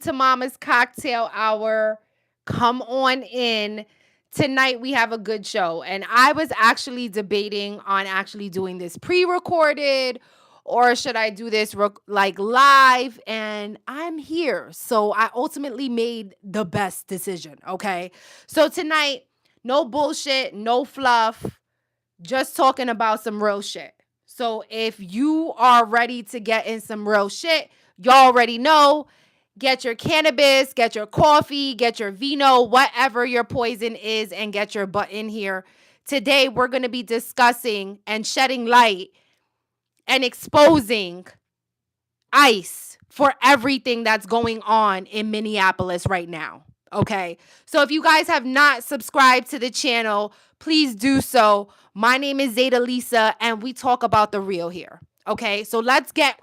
to Mama's Cocktail Hour. Come on in. Tonight we have a good show. And I was actually debating on actually doing this pre-recorded or should I do this like live? And I'm here. So I ultimately made the best decision, okay? So tonight, no bullshit, no fluff, just talking about some real shit. So if you are ready to get in some real shit, y'all already know. Get your cannabis, get your coffee, get your vino, whatever your poison is, and get your butt in here. Today, we're going to be discussing and shedding light and exposing ICE for everything that's going on in Minneapolis right now. Okay. So if you guys have not subscribed to the channel, please do so. My name is Zaida Lisa and we talk about the real here. Okay. So let's get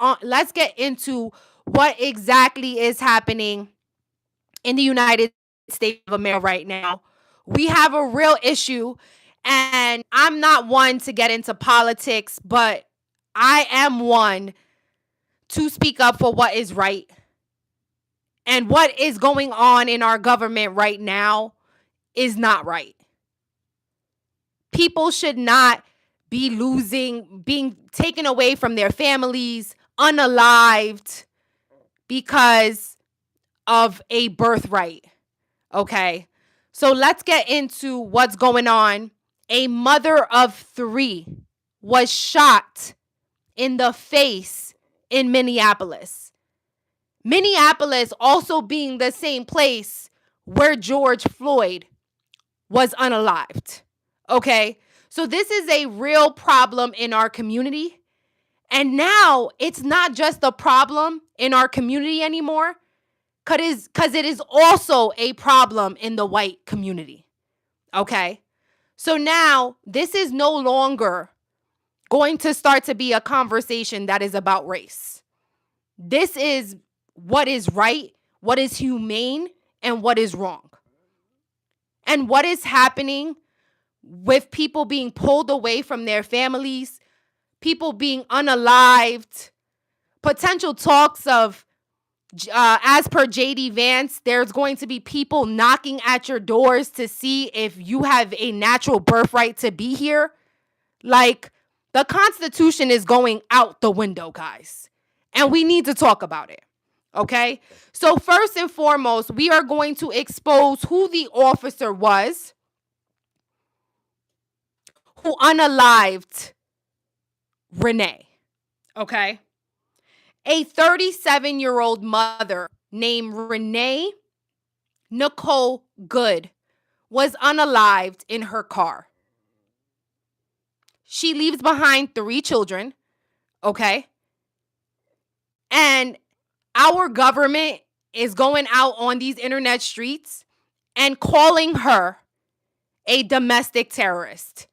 into what exactly is happening in the United States of America right now. We have a real issue and I'm not one to get into politics, but I am one to speak up for what is right. And what is going on in our government right now is not right. People should not be being taken away from their families, unalived because of a birthright. Okay. So let's get into what's going on. A mother of 3 was shot in the face in Minneapolis. Minneapolis also being the same place where George Floyd was unalived. Okay? So this is a real problem in our community. And now it's not just a problem in our community anymore, because it is also a problem in the white community. Okay? So now this is no longer going to start to be a conversation that is about race. This is what is right, what is humane, and what is wrong. And what is happening with people being pulled away from their families, people being unalived, potential talks of, as per JD Vance, there's going to be people knocking at your doors to see if you have a natural birthright to be here. Like, the Constitution is going out the window, guys. And we need to talk about it. Okay? So first and foremost, we are going to expose who the officer was who unalived Renee. Okay? A 37-year-old mother named Renee Nicole Good was unalived in her car. She leaves behind 3 children. Okay? And our government is going out on these internet streets and calling her a domestic terrorist.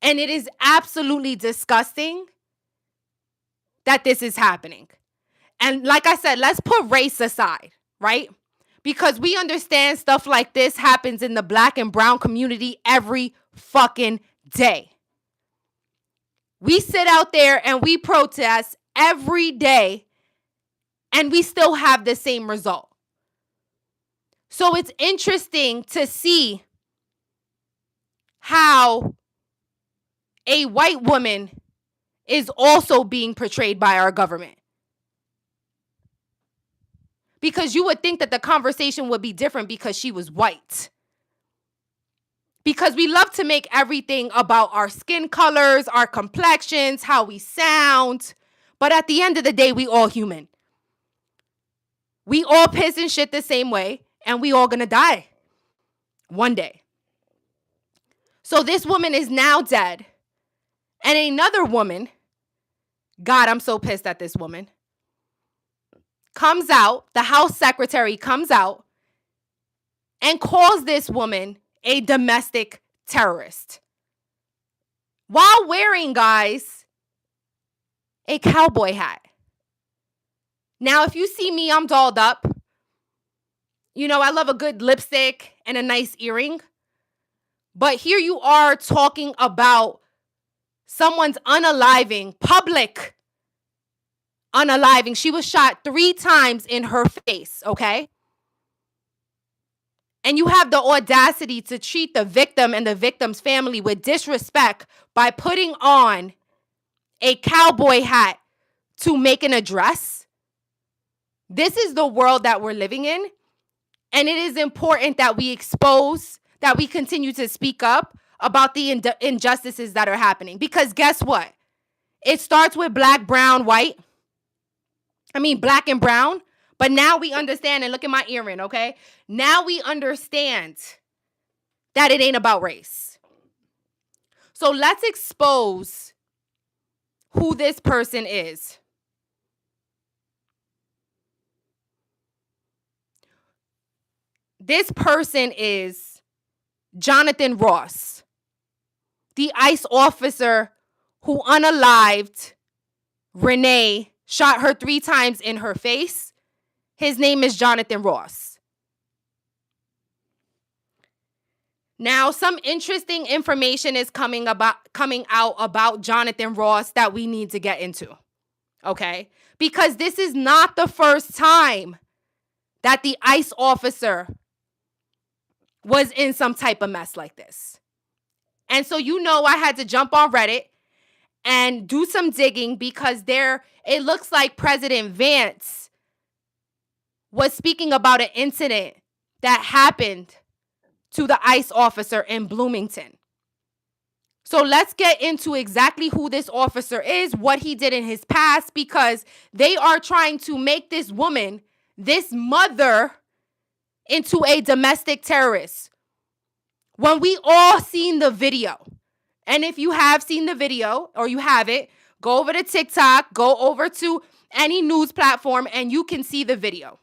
And it is absolutely disgusting that this is happening. And like I said, let's put race aside, right? Because we understand stuff like this happens in the black and brown community every fucking day. We sit out there and we protest every day and we still have the same result. So it's interesting to see how a white woman is also being portrayed by our government. Because you would think that the conversation would be different because she was white. Because we love to make everything about our skin colors, our complexions, how we sound. But at the end of the day, we all human. We all piss and shit the same way, and we all gonna die one day. So this woman is now dead. And another woman, God, I'm so pissed at this woman, comes out, the House Secretary comes out and calls this woman a domestic terrorist. While wearing, guys, a cowboy hat. Now, if you see me, I'm dolled up. You know, I love a good lipstick and a nice earring. But here you are talking about someone's unaliving, public unaliving. She was shot 3 times in her face, okay? And you have the audacity to treat the victim and the victim's family with disrespect by putting on a cowboy hat to make an address. This is the world that we're living in. And it is important that we expose, that we continue to speak up about the injustices that are happening. Because guess what? It starts with black, brown, white. Black and brown. But now we understand, and look at my earring, okay? Now we understand that it ain't about race. So let's expose who this person is. This person is Jonathan Ross, the ICE officer who unalived Renee, shot her 3 times in her face. His name is Jonathan Ross. Now, some interesting information is coming out about Jonathan Ross that we need to get into, okay? Because this is not the first time that the ICE officer was in some type of mess like this. And so, I had to jump on Reddit and do some digging because it looks like President Vance was speaking about an incident that happened to the ICE officer in Bloomington. So let's get into exactly who this officer is, what he did in his past, because they are trying to make this woman, this mother, into a domestic terrorist. When we all seen the video, and if you have seen the video or you haven't, go over to TikTok, go over to any news platform, and you can see the video.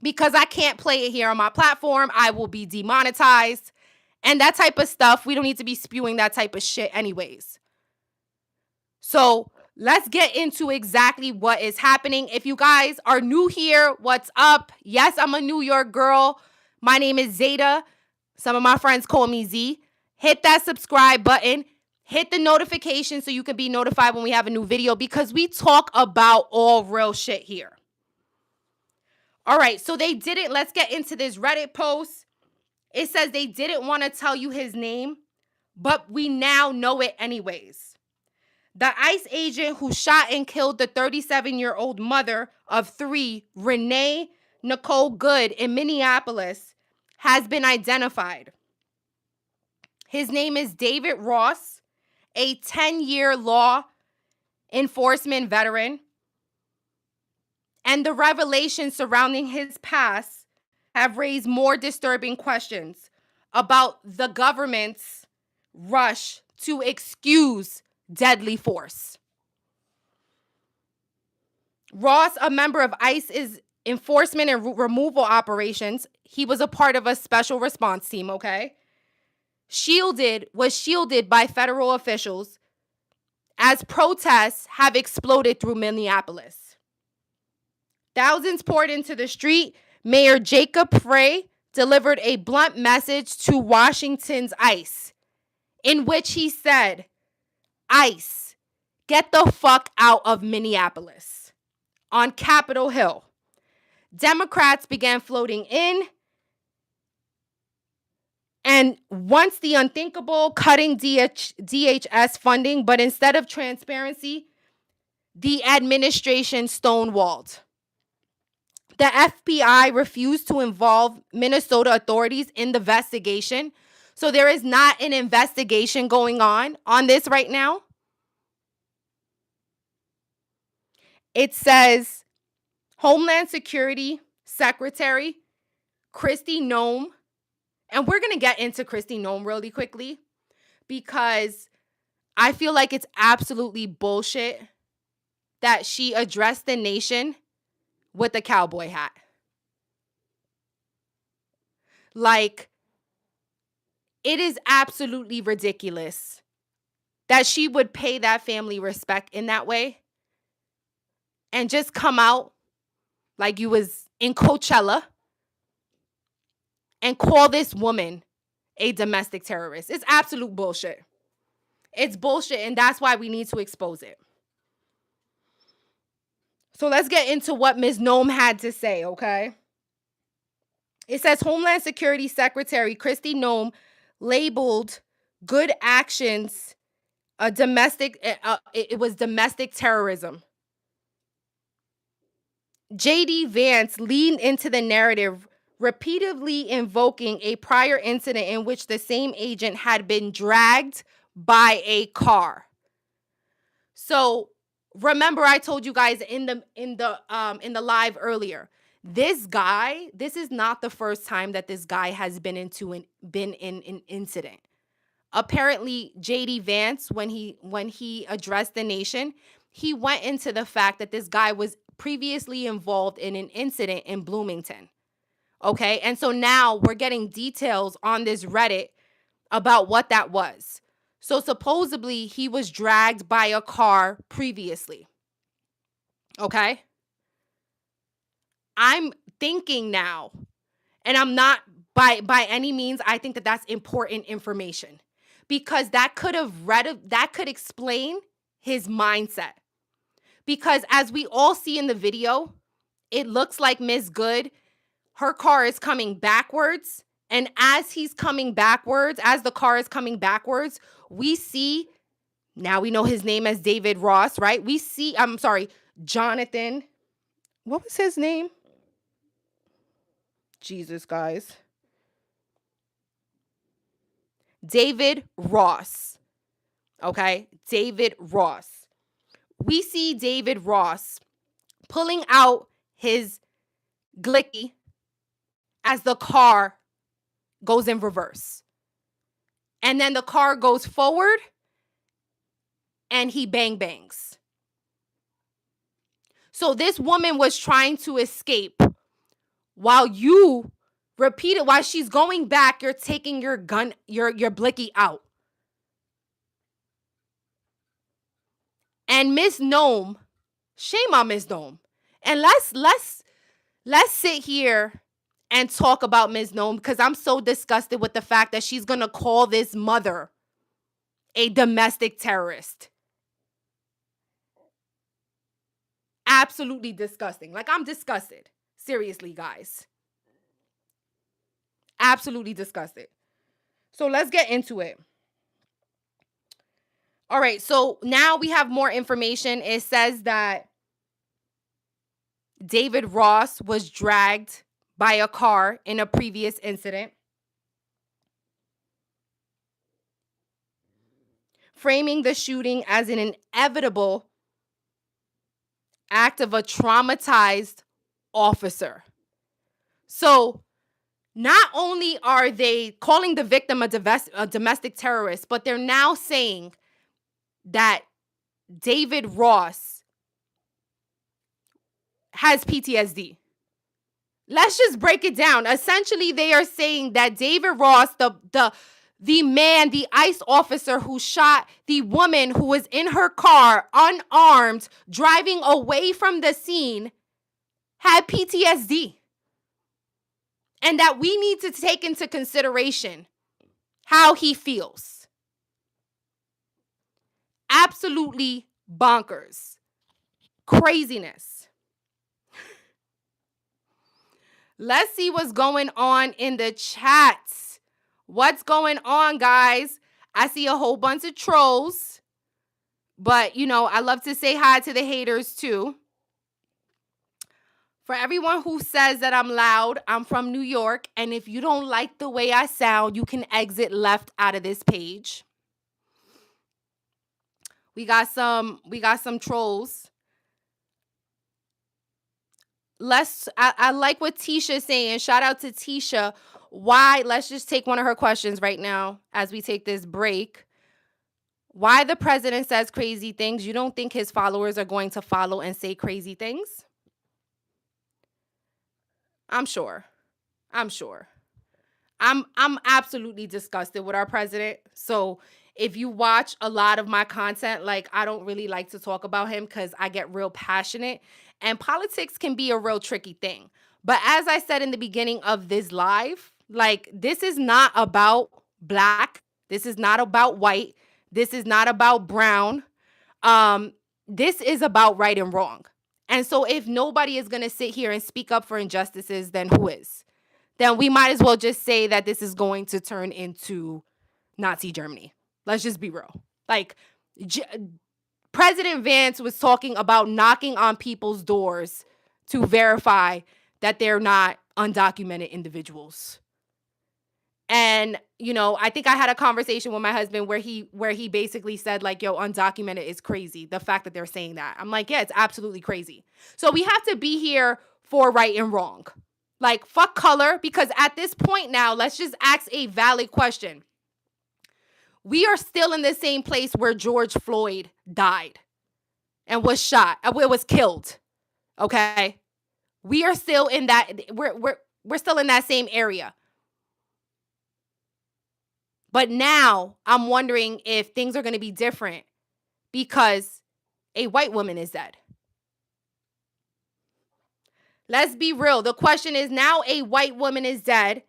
Because I can't play it here on my platform, I will be demonetized. And that type of stuff, we don't need to be spewing that type of shit anyways. So let's get into exactly what is happening. If you guys are new here, what's up? Yes, I'm a New York girl. My name is Zaida. Some of my friends call me Z. Hit that subscribe button. Hit the notification so you can be notified when we have a new video, because we talk about all real shit here. All right, so they didn't, let's get into this Reddit post. It says they didn't want to tell you his name, but we now know it anyways. The ICE agent who shot and killed the 37-year-old mother of 3, Renee Nicole Good, in Minneapolis, has been identified. His name is David Ross, a 10-year law enforcement veteran. And the revelations surrounding his past have raised more disturbing questions about the government's rush to excuse deadly force. Ross, a member of ICE's enforcement and removal operations, he was a part of a special response team, okay? Was shielded by federal officials as protests have exploded through Minneapolis. Thousands poured into the street. Mayor Jacob Frey delivered a blunt message to Washington's ICE, in which he said, "ICE, get the fuck out of Minneapolis." On Capitol Hill, Democrats began floating in, and once the unthinkable, cutting DHS funding, but instead of transparency, the administration stonewalled. The FBI refused to involve Minnesota authorities in the investigation. So there is not an investigation going on this right now. It says Homeland Security Secretary Kristi Noem, and we're going to get into Kristi Noem really quickly because I feel like it's absolutely bullshit that she addressed the nation with a cowboy hat. Like, it is absolutely ridiculous that she would pay that family respect in that way and just come out like you was in Coachella and call this woman a domestic terrorist. It's absolute bullshit. It's bullshit, and that's why we need to expose it. So let's get into what Ms. Nome had to say, okay? It says Homeland Security Secretary Kristi Noem labeled good actions a domestic it was domestic terrorism. JD Vance leaned into the narrative, repeatedly invoking a prior incident in which the same agent had been dragged by a car. So remember, I told you guys in the live earlier. This guy, this is not the first time that this guy has been in an incident. Apparently, JD Vance, when he addressed the nation, he went into the fact that this guy was previously involved in an incident in Bloomington. Okay. And so now we're getting details on this Reddit about what that was. So supposedly he was dragged by a car previously. Okay. I'm thinking now, and I'm not by any means, I think that that's important information because that could explain his mindset. Because as we all see in the video, it looks like Ms. Good, her car is coming backwards. And as he's coming backwards, as the car is coming backwards, we see, now we know his name as David Ross, right? We see, I'm sorry, Jonathan. What was his name? Jesus, guys. David Ross. Okay? David Ross. We see David Ross pulling out his glicky as the car goes in reverse. And then the car goes forward and he bang bangs. So this woman was trying to escape while while she's going back, you're taking your gun, your blicky out. And Miss Nome, shame on Miss Nome. And let's sit here and talk about Ms. Nome because I'm so disgusted with the fact that she's going to call this mother a domestic terrorist. Absolutely disgusting. Like, I'm disgusted. Seriously, guys. Absolutely disgusted. So let's get into it. All right. So now we have more information. It says that David Ross was dragged by a car in a previous incident, framing the shooting as an inevitable act of a traumatized officer. So not only are they calling the victim a domestic terrorist, but they're now saying that David Ross has PTSD. Let's just break it down. Essentially, they are saying that David Ross, the man, the ICE officer who shot the woman who was in her car unarmed, driving away from the scene, had PTSD. And that we need to take into consideration how he feels. Absolutely bonkers. Craziness. Let's see what's going on in the chats. What's going on, guys? I see a whole bunch of trolls. But, I love to say hi to the haters, too. For everyone who says that I'm loud, I'm from New York. And if you don't like the way I sound, you can exit left out of this page. We got some trolls. I like what Tisha's saying. Shout out to Tisha. Why? Let's just take one of her questions right now as we take this break. Why the president says crazy things? You don't think his followers are going to follow and say crazy things? I'm sure. I'm absolutely disgusted with our president. So if you watch a lot of my content, like, I don't really like to talk about him because I get real passionate. And politics can be a real tricky thing. But as I said in the beginning of this live, like, this is not about black. This is not about white. This is not about brown. This is about right and wrong. And so if nobody is going to sit here and speak up for injustices, then who is? Then we might as well just say that this is going to turn into Nazi Germany. Let's just be real. Like, J- President Vance was talking about knocking on people's doors to verify that they're not undocumented individuals. And, I think I had a conversation with my husband where he basically said, like, yo, undocumented is crazy. The fact that they're saying that. I'm like, yeah, it's absolutely crazy. So we have to be here for right and wrong. Like, fuck color, because at this point now, let's just ask a valid question. We are still in the same place where George Floyd died and was shot, was killed. Okay? We are still in that we're still in that same area. But now I'm wondering if things are going to be different because a white woman is dead. Let's be real. The question is, now a white woman is dead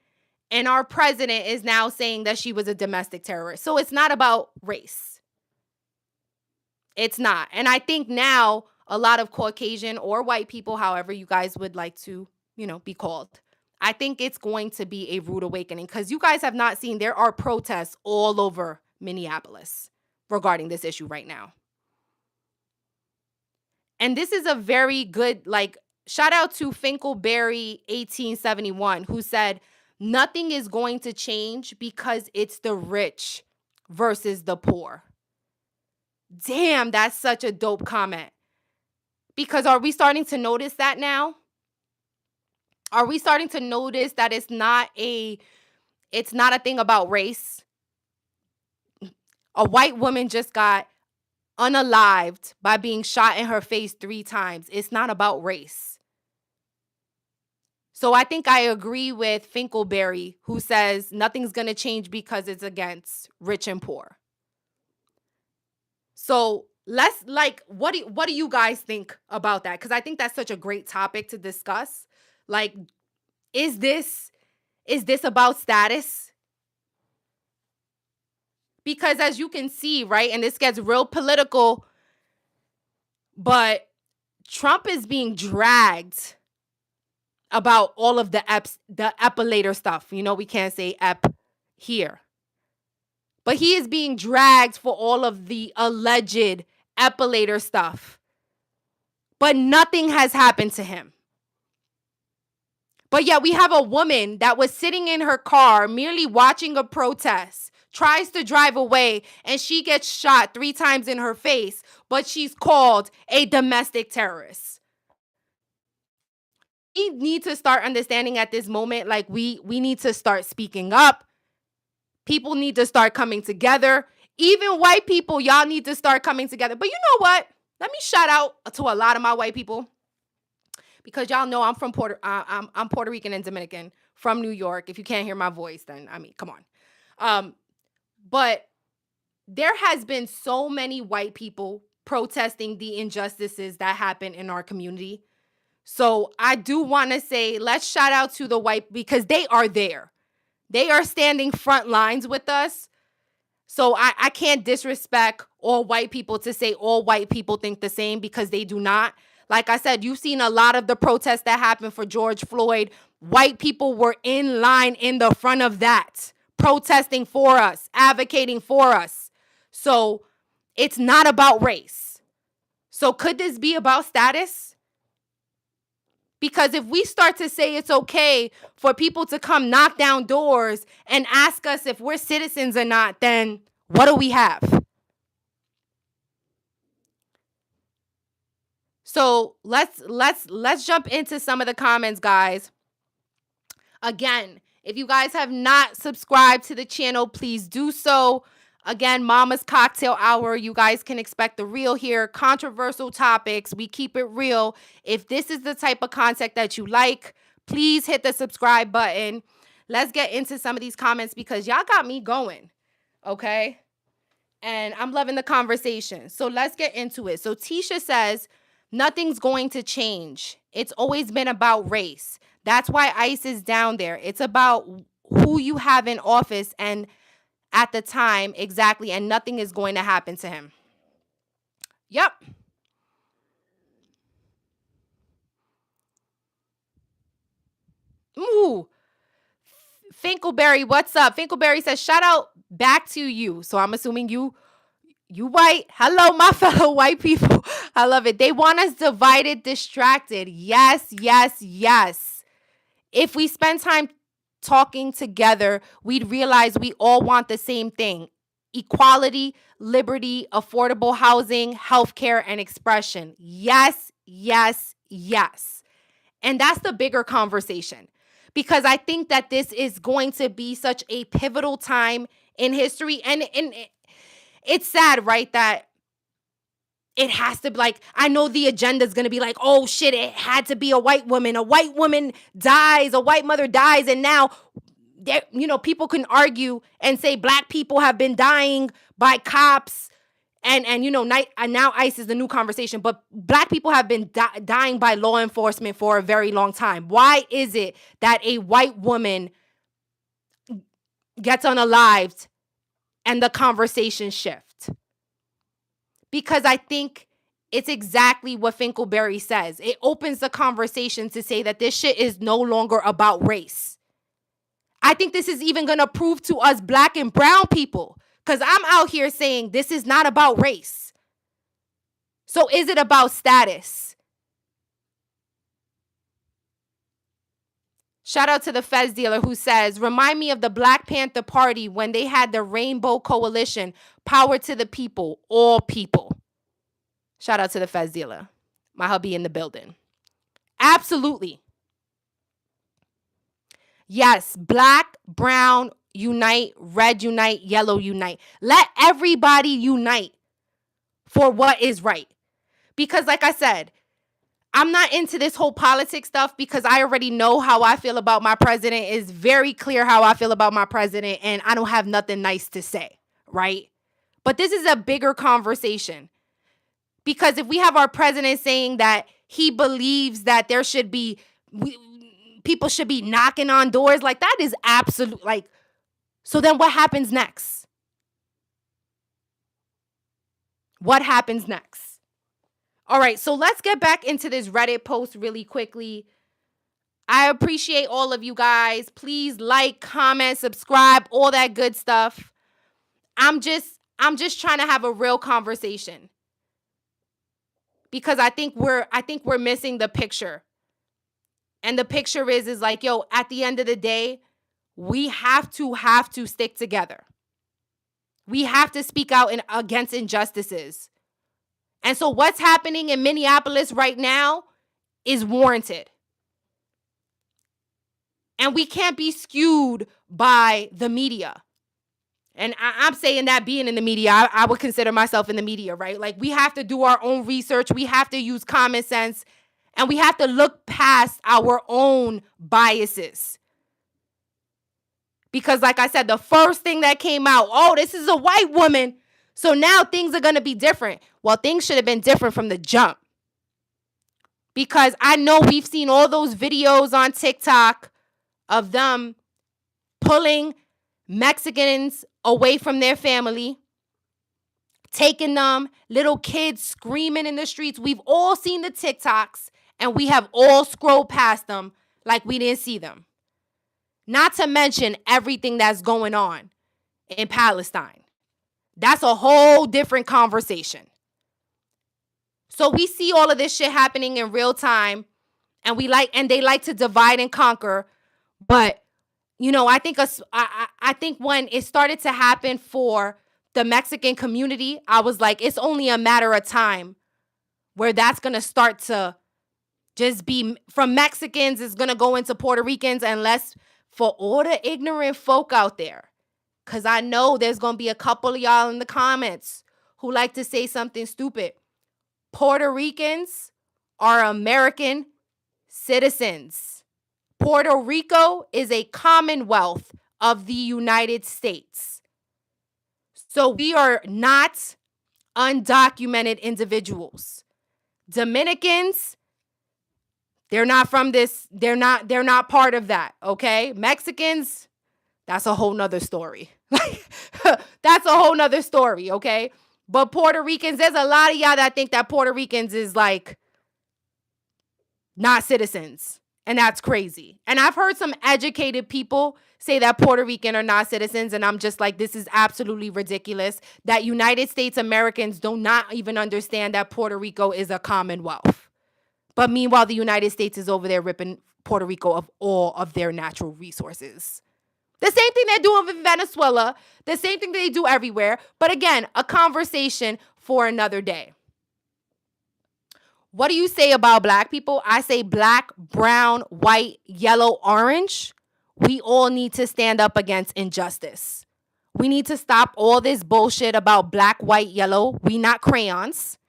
and our president is now saying that she was a domestic terrorist. So it's not about race. It's not. And I think now a lot of Caucasian or white people, however you guys would like to, be called, I think it's going to be a rude awakening because you guys have not seen, there are protests all over Minneapolis regarding this issue right now. And this is a very good, shout out to Finkelberry 1871, who said, nothing is going to change because it's the rich versus the poor. Damn, that's such a dope comment. Because are we starting to notice that now? Are we starting to notice that it's not a thing about race? A white woman just got unalived by being shot in her face 3 times. It's not about race. So I think I agree with Finkelberry, who says nothing's going to change because it's against rich and poor. So let's what do you guys think about that? Because I think that's such a great topic to discuss. Like, is this about status? Because as you can see, right, and this gets real political, but Trump is being dragged about all of the epilator stuff. We can't say ep here. But he is being dragged for all of the alleged epilator stuff. But nothing has happened to him. But yet we have a woman that was sitting in her car merely watching a protest, tries to drive away, and she gets shot 3 times in her face, but she's called a domestic terrorist. We need to start understanding at this moment, like we need to start speaking up. People need to start coming together. Even white people, y'all need to start coming together. But you know what? Let me shout out to a lot of my white people, because y'all know I'm from I'm Puerto Rican and Dominican from New York. If you can't hear my voice, then come on. But there has been so many white people protesting the injustices that happen in our community. So I do want to say, let's shout out to the white, because they are there. They are standing front lines with us. So I can't disrespect all white people to say all white people think the same, because they do not. Like I said, you've seen a lot of the protests that happened for George Floyd. White people were in line in the front of that, protesting for us, advocating for us. So it's not about race. So could this be about status? Because if we start to say it's okay for people to come knock down doors and ask us if we're citizens or not, then what do we have? So let's jump into some of the comments, guys. Again, if you guys have not subscribed to the channel, please do so. Again, Mama's Cocktail Hour. You guys can expect the real here. Controversial topics. We keep it real. If this is the type of content that you like, please hit the subscribe button. Let's get into some of these comments, because y'all got me going. Okay? And I'm loving the conversation. So let's get into it. So Tisha says, nothing's going to change. It's always been about race. That's why ICE is down there. It's about who you have in office and at the time, exactly, and nothing is going to happen to him. Yep. Ooh. Finkelberry, what's up? Finkelberry says, shout out back to you. So I'm assuming you white. Hello, my fellow white people. I love it. They want us divided, distracted. Yes, yes, yes. If we spend time talking together, we'd realize we all want the same thing: equality, liberty, affordable housing, healthcare, and expression. Yes, yes, yes. And that's the bigger conversation, because I think that this is going to be such a pivotal time in history. And it's sad, right, that it has to be like, I know the agenda is going to be like, oh shit, it had to be a white woman. A white woman dies, a white mother dies. And now, people can argue and say black people have been dying by cops. And now ICE is the new conversation. But black people have been dying by law enforcement for a very long time. Why is it that a white woman gets unalived and the conversation shift? Because I think it's exactly what Finkelberry says. It opens the conversation to say that this shit is no longer about race. I think this is even going to prove to us black and brown people, because I'm out here saying this is not about race. So is it about status? Shout out to the Fez dealer who says, remind me of the Black Panther Party when they had the Rainbow Coalition, power to the people, all people. Shout out to the Fez dealer. My hubby in the building. Absolutely. Yes, black, brown, unite, red, unite, yellow, unite. Let everybody unite for what is right. Because like I said, I'm not into this whole politics stuff because I already know how I feel about my president. It's very clear how I feel about my president, and I don't have nothing nice to say, right? But this is a bigger conversation. Because if we have our president saying that he believes that there should be, people should be knocking on doors, like that is absolute, like, so then what happens next? What happens next? All right, so let's get back into this Reddit post really quickly. I appreciate all of you guys. Please like, comment, subscribe, all that good stuff. I'm just trying to have a real conversation. Because I think we're missing the picture. And the picture is like, yo, at the end of the day, we have to stick together. We have to speak out against injustices. And so what's happening in Minneapolis right now is warranted. And we can't be skewed by the media. And I'm saying that being in the media, I would consider myself in the media, right? Like, we have to do our own research. We have to use common sense. And we have to look past our own biases. Because like I said, the first thing that came out, oh, this is a white woman, so now things are going to be different. Well, things should have been different from the jump. Because I know we've seen all those videos on TikTok of them pulling Mexicans away from their family, taking them, little kids screaming in the streets. We've all seen the TikToks, and we have all scrolled past them like we didn't see them. Not to mention everything that's going on in Palestine. That's a whole different conversation. So we see all of this shit happening in real time, and they like to divide and conquer. But I think when it started to happen for the Mexican community, I was like, it's only a matter of time where that's gonna start to just be from Mexicans, is gonna go into Puerto Ricans, unless for all the ignorant folk out there. Because I know there's going to be a couple of y'all in the comments who like to say something stupid. Puerto Ricans are American citizens. Puerto Rico is a commonwealth of the United States. So we are not undocumented individuals. Dominicans, they're not from this. They're not part of that. Okay. Mexicans, that's a whole nother story. That's a whole nother story. Okay. But Puerto Ricans, there's a lot of y'all that think that Puerto Ricans is like not citizens. And that's crazy. And I've heard some educated people say that Puerto Rican are not citizens. And I'm just like, this is absolutely ridiculous that United States Americans do not even understand that Puerto Rico is a commonwealth. But meanwhile, the United States is over there ripping Puerto Rico of all of their natural resources. The same thing they're doing in Venezuela. The same thing they do everywhere. But again, a conversation for another day. What do you say about black people? I say black, brown, white, yellow, orange. We all need to stand up against injustice. We need to stop all this bullshit about black, white, yellow. We not crayons.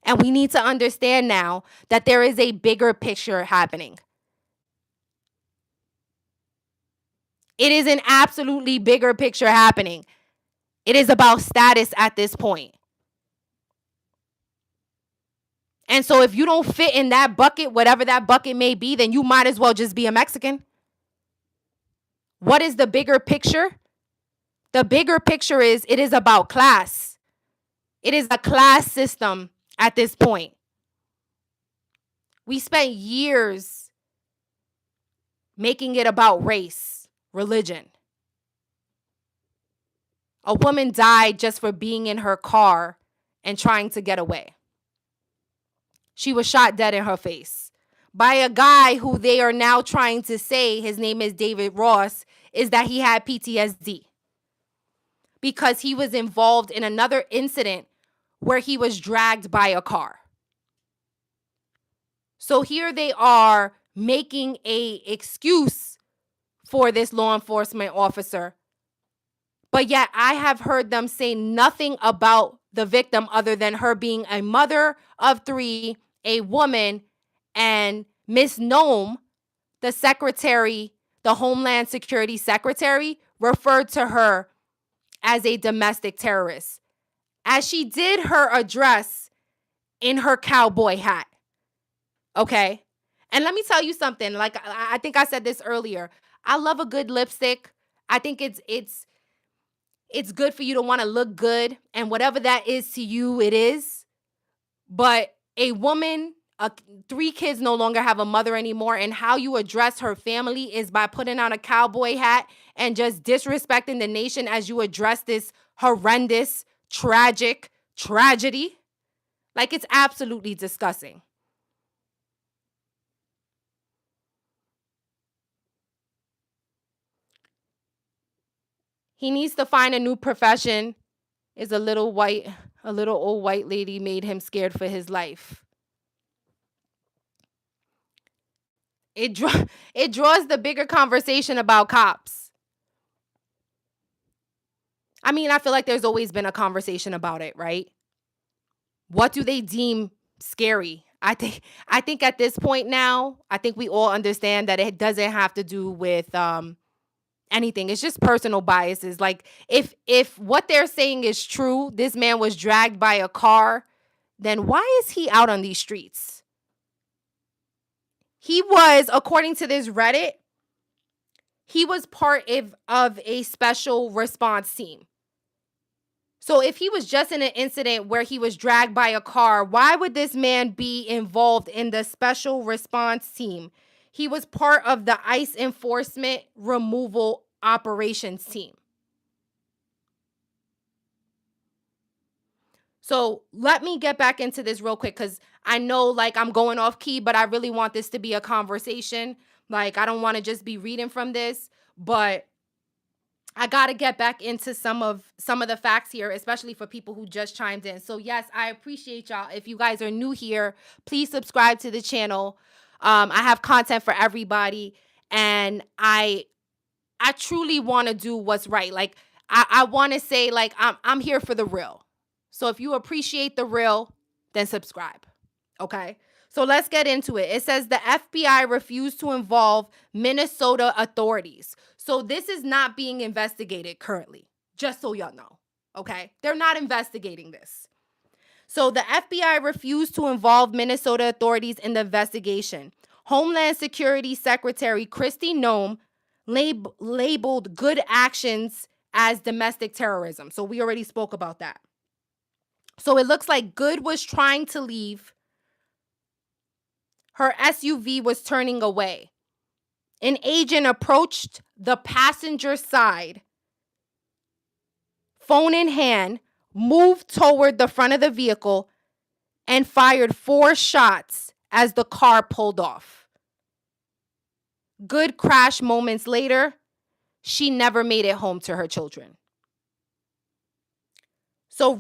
And we need to understand now that there is a bigger picture happening. It is an absolutely bigger picture happening. It is about status at this point. And so if you don't fit in that bucket, whatever that bucket may be, then you might as well just be a Mexican. What is the bigger picture? The bigger picture is it is about class. It is a class system at this point. We spent years making it about race, religion. A woman died just for being in her car and trying to get away. She was shot dead in her face by a guy who they are now trying to say, his name is David Ross, is that he had PTSD because he was involved in another incident where he was dragged by a car. So here they are making an excuse for this law enforcement officer. But yet I have heard them say nothing about the victim other than her being a mother of 3, a woman, and Miss Nome, the secretary, the Homeland Security secretary, referred to her as a domestic terrorist, as she did her address in her cowboy hat. Okay? And let me tell you something. Like, I think I said this earlier. I love a good lipstick. I think it's good for you to want to look good. And whatever that is to you, it is. But a woman, 3 kids no longer have a mother anymore. And how you address her family is by putting on a cowboy hat and just disrespecting the nation as you address this horrendous, tragic tragedy. Like, it's absolutely disgusting. He needs to find a new profession. Is a little old white lady made him scared for his life. It draws the bigger conversation about cops. I mean, I feel like there's always been a conversation about it, right? What do they deem scary? I think at this point now, I think we all understand that it doesn't have to do with anything. It's just personal biases. Like, if what they're saying is true, this man was dragged by a car, then why is he out on these streets? He was, according to this Reddit, he was part of a special response team. So if he was just in an incident where he was dragged by a car, why would this man be involved in the special response team? He was part of the ICE enforcement removal operations team. So let me get back into this real quick because I know, like, I'm going off key, but I really want this to be a conversation. Like, I don't want to just be reading from this, but I got to get back into some of the facts here, especially for people who just chimed in. So yes, I appreciate y'all. If you guys are new here, please subscribe to the channel. I have content for everybody, and I truly want to do what's right. Like, I want to say, like, I'm here for the real. So if you appreciate the real, then subscribe. Okay? So let's get into it. It says the FBI refused to involve Minnesota authorities. So this is not being investigated currently, just so y'all know. Okay? They're not investigating this. So the FBI refused to involve Minnesota authorities in the investigation. Homeland Security Secretary Kristi Noem labeled good actions as domestic terrorism. So we already spoke about that. So it looks like Good was trying to leave. Her SUV was turning away. An agent approached the passenger side, phone in hand, moved toward the front of the vehicle, and fired 4 shots as the car pulled off. Good crash moments later, she never made it home to her children. So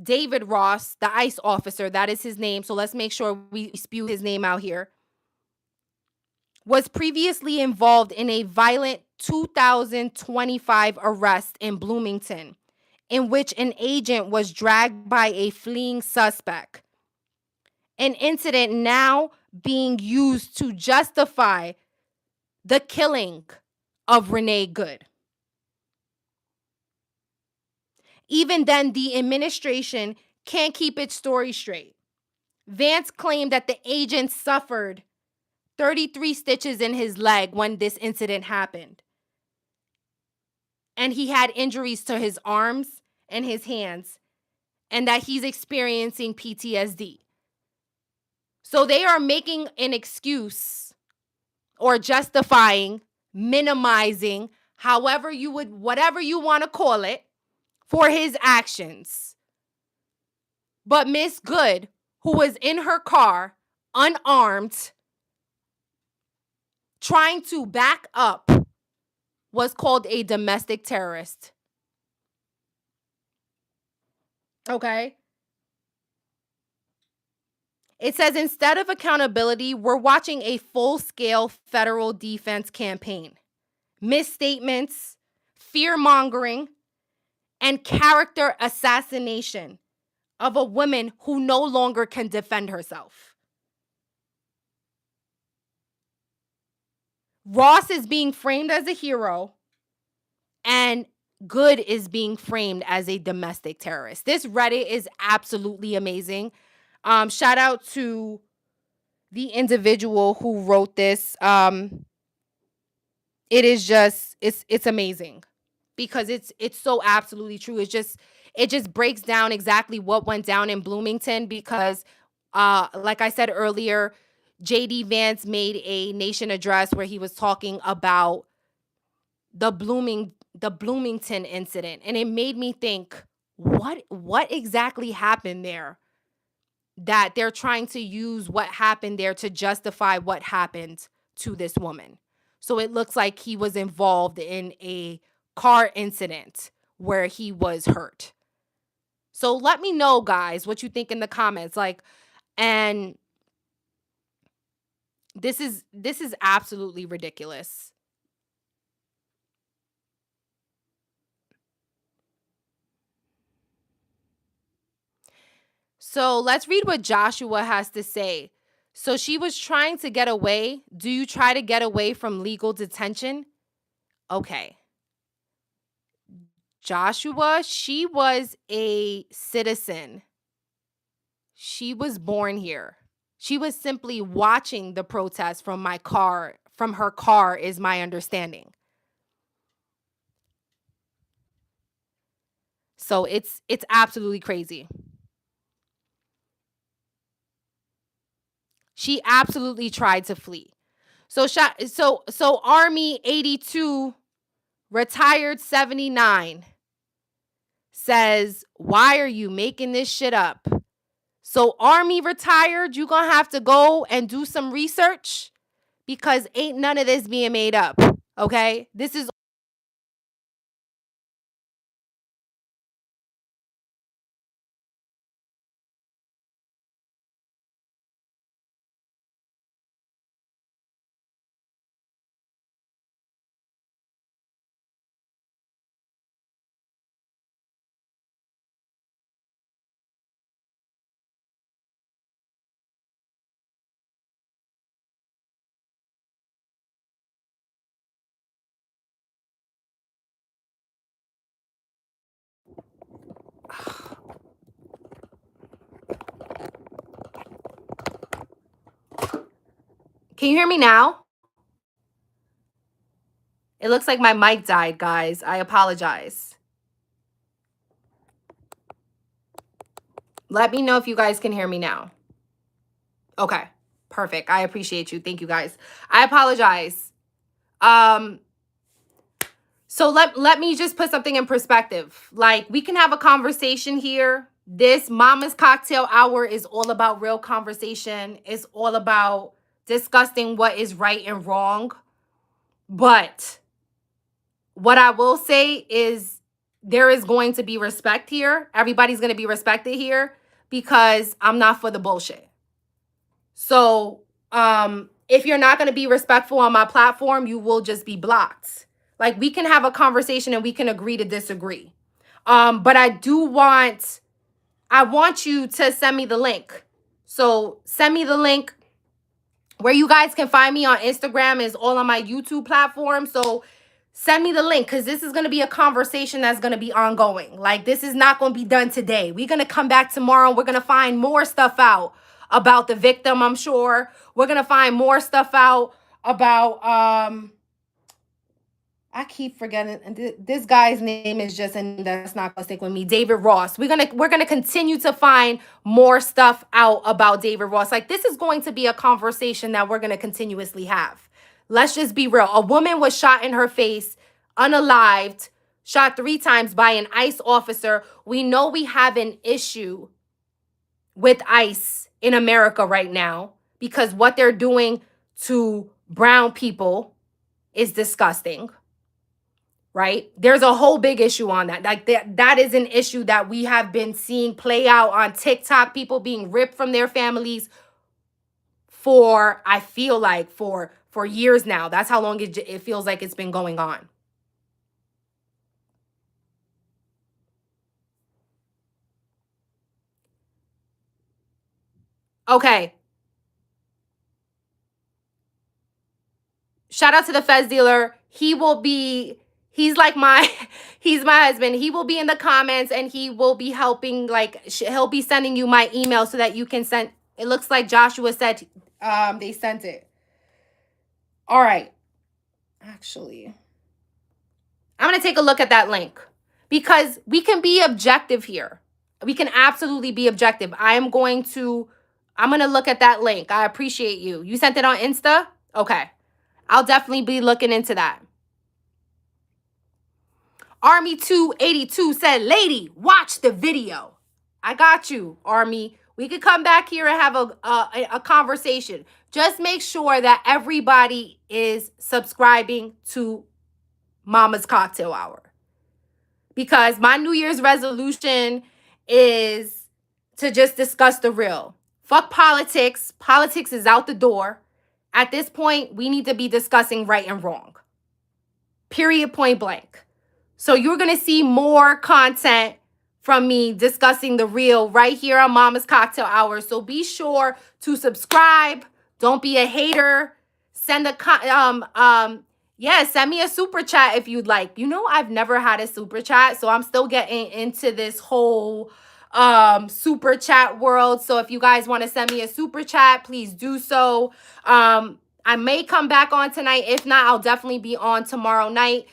David Ross, the ICE officer, that is his name, so let's make sure we spew his name out here, was previously involved in a violent 2025 arrest in Bloomington, in which an agent was dragged by a fleeing suspect. An incident now being used to justify the killing of Renee Good. Even then, the administration can't keep its story straight. Vance claimed that the agent suffered 33 stitches in his leg when this incident happened. And he had injuries to his arms and his hands, and that he's experiencing PTSD. So they are making an excuse or justifying, minimizing, whatever you want to call it, for his actions. But Miss Good, who was in her car, unarmed, trying to back up, was called a domestic terrorist. Okay? It says, instead of accountability, we're watching a full-scale federal defense campaign. Misstatements, fear-mongering, and character assassination of a woman who no longer can defend herself. Ross is being framed as a hero, and Good is being framed as a domestic terrorist. This Reddit is absolutely amazing. Shout out to the individual who wrote this. It is just, it's amazing because it's so absolutely true. It just breaks down exactly what went down in Bloomington because, like I said earlier, JD Vance made a nation address where he was talking about the Bloomington incident, and it made me think, what exactly happened there? That they're trying to use what happened there to justify what happened to this woman. So it looks like he was involved in a car incident where he was hurt. So let me know, guys, what you think in the comments. And this is absolutely ridiculous. So let's read what Joshua has to say. So she was trying to get away. Do you try to get away from legal detention? Okay. Joshua, she was a citizen. She was born here. She was simply watching the protest from her car, is my understanding. So it's absolutely crazy. She absolutely tried to flee. So Army 82 retired 79 says, "Why are you making this shit up?" So Army retired, you gonna have to go and do some research because ain't none of this being made up. Okay? This is Can you hear me now? It looks like my mic died, guys. I apologize. Let me know if you guys can hear me now. Okay. Perfect. I appreciate you. Thank you, guys. I apologize. So let me just put something in perspective. Like, we can have a conversation here. This Mama's Cocktail Hour is all about real conversation. It's all about discussing what is right and wrong. But what I will say is there is going to be respect here. Everybody's going to be respected here because I'm not for the bullshit. So, if you're not going to be respectful on my platform, you will just be blocked. Like, we can have a conversation and we can agree to disagree. But I want you to send me the link. So send me the link. Where you guys can find me on Instagram is all on my YouTube platform. So send me the link, because this is going to be a conversation that's going to be ongoing. Like, this is not going to be done today. We're going to come back tomorrow and we're going to find more stuff out about the victim, I'm sure. We're going to find more stuff out about, I keep forgetting. This guy's name is just, and that's not going to stick with me, David Ross. We're going to continue to find more stuff out about David Ross. Like, this is going to be a conversation that we're going to continuously have. Let's just be real. A woman was shot in her face, unalived, shot 3 times by an ICE officer. We know we have an issue with ICE in America right now because what they're doing to brown people is disgusting, right? There's a whole big issue on that. Like, that is an issue that we have been seeing play out on TikTok, people being ripped from their families for, I feel like, for years now. That's how long it feels like it's been going on. Okay. Shout out to the Fez dealer. He's like he's my husband. He will be in the comments and he will be helping, like, he'll be sending you my email so that you can send. It looks like Joshua said they sent it. All right. Actually, I'm going to take a look at that link because we can be objective here. We can absolutely be objective. I'm going to look at that link. I appreciate you. You sent it on Insta? Okay. I'll definitely be looking into that. Army 282 said, lady, watch the video. I got you, Army. We could come back here and have a conversation. Just make sure that everybody is subscribing to Mama's Cocktail Hour. Because my New Year's resolution is to just discuss the real. Fuck politics. Politics is out the door. At this point, we need to be discussing right and wrong. Period, point blank. So you're going to see more content from me discussing the real right here on Mama's Cocktail Hour. So be sure to subscribe. Don't be a hater. Send me a super chat if you'd like. You know, I've never had a super chat, so I'm still getting into this whole super chat world. So if you guys want to send me a super chat, please do so. I may come back on tonight. If not, I'll definitely be on tomorrow night.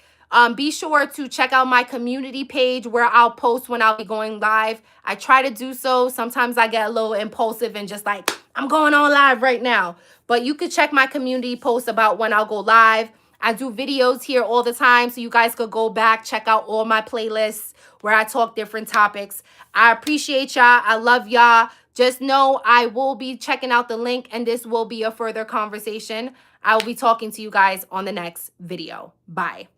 Be sure to check out my community page where I'll post when I'll be going live. I try to do so. Sometimes I get a little impulsive and just like, I'm going on live right now. But you could check my community post about when I'll go live. I do videos here all the time, so you guys could go back, check out all my playlists where I talk different topics. I appreciate y'all. I love y'all. Just know I will be checking out the link, and this will be a further conversation. I will be talking to you guys on the next video. Bye.